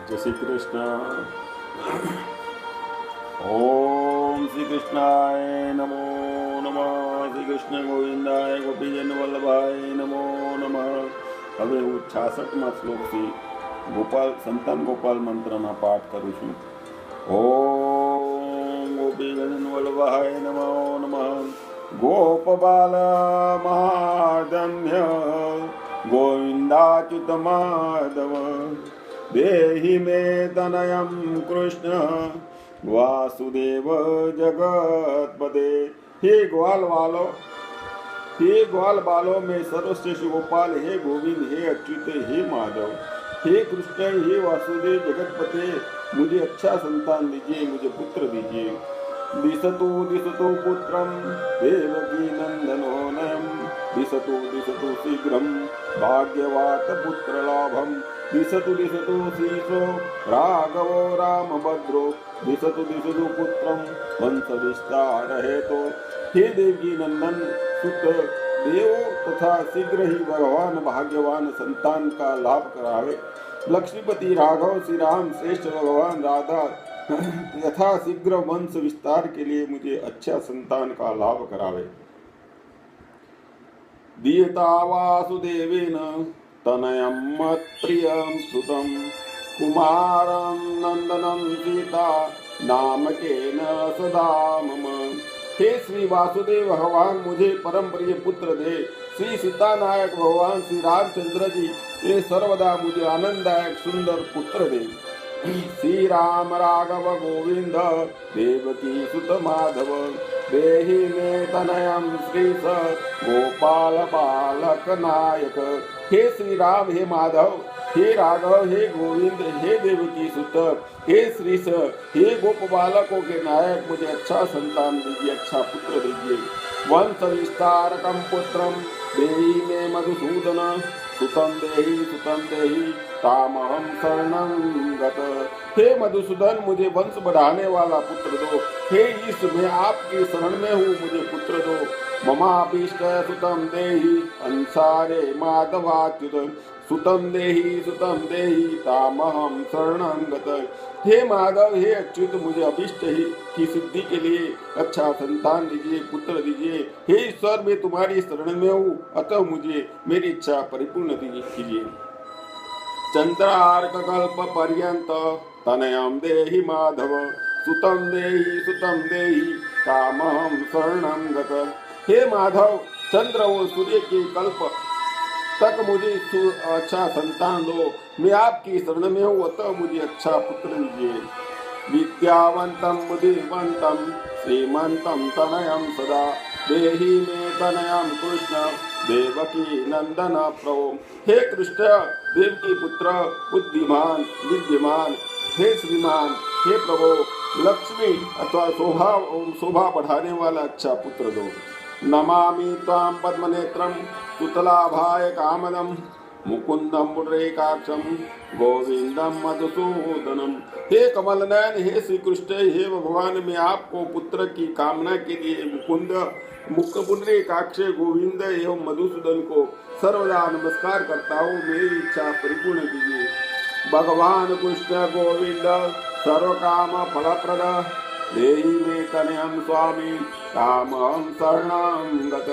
जय श्री कृष्ण। ओम श्री कृष्णाय नमो नमः। श्री कृष्ण गोविंदाय गोपीजन वल्लभाय नमो नमः। હવે હું 66માં શ્લોકથી સંતાન ગોપાલ મંત્રના પાઠ કરું છું. ઓમ ગોપીજન વલ્લભાય નમો નમઃ. ગોપબાલ મહાધન્ય ગોવિંદાચ્યુત માધવ देहि मे तनयं कृष्ण वासुदेव जगतपते। हे ग्वाल बालों में सर्वश्रेष्ठ गोपाल, हे गोविंद, हे अच्युत, हे माधव, हे कृष्ण, हे वासुदेव जगतपते, मुझे अच्छा संतान दीजिए, मुझे पुत्र दीजिए। दिशतु दिशतु पुत्रं देवकी नंदनोनयं दिशतु दिशतु शीघ्रं भाग्यवात पुत्रलाभं दिशतु दिशतु शीर्षो राघवो रामभद्रो दिशतु दिशतु पुत्रं वंश विस्तार हेतु। हे देवकी नंदन सुत देव तथा शीघ्र ही भगवान भाग्यवान संतान का लाभ करावे। लक्ष्मीपति राघव श्री राम श्रेष्ठ भगवान राधा यथा शीघ्र वंश विस्तार के लिए मुझे अच्छा संतान का लाभ करावे। दीयता वासुदेवेन तनयं मत्प्रियं सुतं कुमारं नंदनं सीता नामकेन सदा मम। हे श्री वासुदेव भगवान मुझे परम प्रिय पुत्र दे। श्री सीता नायक भगवान श्री रामचंद्र जी ये सर्वदा मुझे आनंददायक सुंदर पुत्र दे। श्री राम राघव गोविंद देवकी सुत माधव देहि मे तनयं श्रीश गोपाल बालक नायक। हे श्री राम, हे माधव, हे राघव, हे गोविंद, हे देवकी सुत, हे श्रीश, हे गोप बालकों के नायक, मुझे अच्छा संतान दीजिए, अच्छा पुत्र दीजिए। वंश विस्तारकं पुत्रं देहि मे मधुसूदन सुतं देहि तामहं शरणं गत। हे मधुसूदन, मुझे वंश बढ़ाने वाला पुत्र दो। हे ईश, मैं आपकी शरण में हूँ, मुझे पुत्र दो। ममाभीष्ट सुतं देहि अंसारे माधवाच्युत सुतं देहि तामहं शरणं गत। हे माधव, हे अच्युत, मुझे अभिष्ट की सिद्धि के लिए अच्छा संतान दीजिए, पुत्र दीजिए। हे ईश्वर, मैं तुम्हारी शरण में हूँ, अतः मुझे मेरी इच्छा परिपूर्ण कीजिए। चंद्रार्क कल्प पर्यंत तनयं देहि माधव सुतं देहि तामहं शरणं गत। हे माधव, चंद्र और सूर्य के कल्प तक मुझे अच्छा संतान दो। मैं आपकी शरण में हूँ, अतः मुझे अच्छा पुत्र दीजिए। विद्यावंतं बुद्धिवंतं श्रीमंतं तनयं सदा देहि मे तनयं कृष्ण देवकी नंदन प्रभो। हे कृष्ण, देवकी पुत्र, बुद्धिमान, विद्यमान, हे श्रीमान, हे प्रभो, लक्ष्मी अथवा शोभा बढ़ाने वाला अच्छा पुत्र दो। नमामि त्वां पद्मनेत्रं सुतलाभाय कामदं मुकुंदं पुंडरीकाक्षं गोविंदं मधुसूदनम। हे कमल नयन, हे श्री कृष्ण, हे भगवान, मैं आपको पुत्र की कामना के लिए मुख पुंडरीकाक्ष गोविंद एवं मधुसूदन को सर्वदा नमस्कार करता हूँ। मेरी इच्छा परिपूर्ण कीजिए। भगवान कृष्ण गोविंद सर्व काम फलप्रद देहि मे तनयं स्वामी तामहं शरणं गत।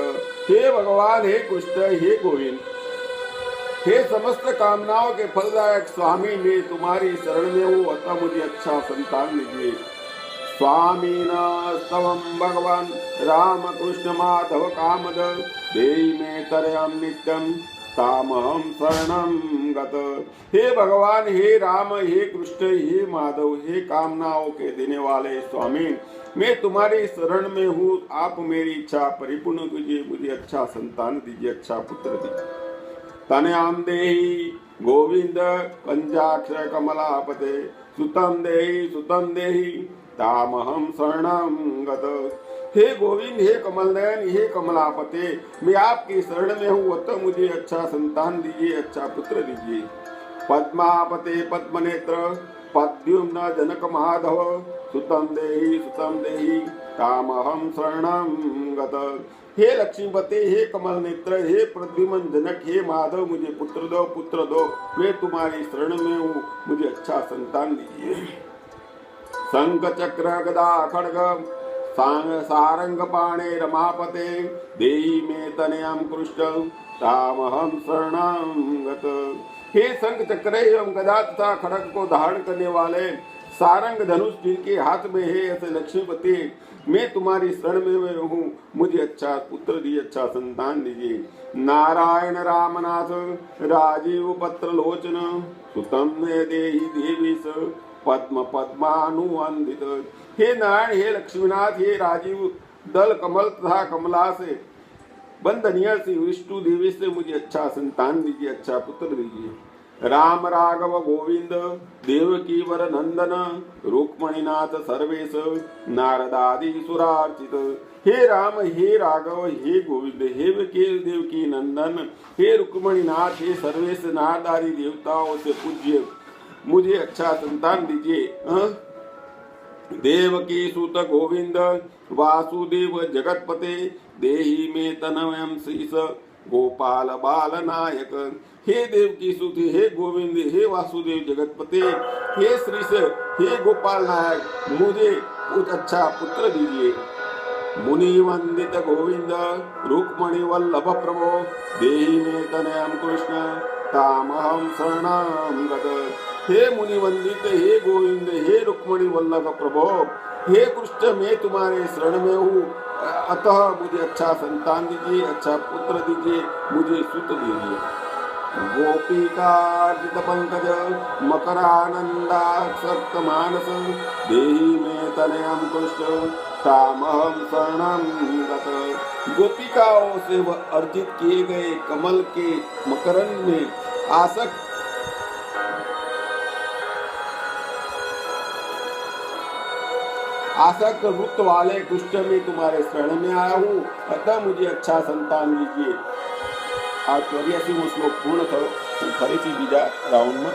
हे भगवान, हे कृष्ण, हे गोविंद, हे समस्त कामनाओं के फलदायक स्वामी, मैं तुम्हारी शरण में हूँ, अतः मुझे अच्छा संतान दीजिए। स्वामी न स्तवं भगवान राम कृष्ण माधव कामद देहि मे तनयं नित्यं तामहं शरणं गत। हे भगवान, हे राम, हे कृष्ण, हे माधव, हे कामनाओं के देने वाले स्वामी, मैं तुम्हारी शरण में हूँ, आप मेरी इच्छा परिपूर्ण कीजिए, मुझे अच्छा संतान दीजिए, अच्छा पुत्र दीजिए। तनयां देहि गोविंद पंचाक्षर कमलापते सुतं देहि तामहं शरणं गत। हे गोविंद, हे कमल नयन, हे कमलापते, मैं आपकी शरण में हूँ, अतः मुझे अच्छा संतान दीजिए, अच्छा पुत्र दीजिए। पद्मापते पद्मनेत्र पद्युम्न जनक माधव सुतं देहि तामहं शरणं गत। हे लक्ष्मीपते, हे कमल नेत्र, हे प्रद्युम्न जनक, हे माधव, मुझे पुत्र दो, मैं तुम्हारी शरण में हूँ, मुझे अच्छा संतान दीजिए। शंख चक्र गदा खड्ग सारंग पाणे रमापते देहि मे तनयं कृष्ण तामहं शरणं गत। हे शंख चक्र एवं गदा तथा खड्ग को धारण करने वाले सारंग धनुष जिनके हाथ में है, ऐसे लक्ष्मीपति मैं तुम्हारी शरण में हूँ, मुझे अच्छा पुत्र दीजिए, अच्छा संतान दीजिए। नारायण रामनाथ राजीव पत्र लोचन सुतम देहि देवीश पद्म पद्मानुवंदित। हे नारायण, हे लक्ष्मीनाथ, हे राजीव दल कमल तथा कमला से बंदनीय से विष्णु देवी से मुझे अच्छा संतान दीजिए, अच्छा पुत्र दीजिए। राम राघव गोविंद देवकी वर नंदन रुक्मणीनाथ सर्वेश नारदादि सुरार्चित। हे राम, हे राघव, हे गोविंद, हे देवकी नंदन, हे रुक्मणीनाथ, हे सर्वेश नारदादि देवताओं से पूज्य मुझे अच्छा संतान दीजिए। देवकी सुत गोविंद वासुदेव जगतपते देहि में तनयं शीस गोपाल बाल नायक। हे देवकी सुत, हे गोविंद, हे वासुदेव जगतपते, हे श्रीस, हे गोपाल नायक, मुझे अच्छा पुत्र दीजिए। मुनि वंदित गोविंद रुक्मणी वल्लभ प्रभो देहि में तनयं कृष्ण तामहं शरणं गत। हे मुनि वंदित, हे गोविंद, हे रुक्मणी वल्लभ प्रभो, हे कृष्ण मैं तुम्हारे शरण में हूँ, अतः मुझे अच्छा संतान दीजिए, अच्छा पुत्र दीजिए, मुझे सुत दीजिए। गोपिकार्जित पंकज मकरानंदासक्त मानस देहि में तनयं कृष्ण तामहं शरणं गत। गोपिकाओं से वह अर्जित किए गए कमल के मकरंद में आसक्त वृत्त वाले कृष्ण में तुम्हारे शरण में आया हूँ, अतः मुझे अच्छा संतान दीजिए। આ 84મો શ્લોક પૂર્ણ થયો. ફરીથી બીજા રાઉન્ડમાં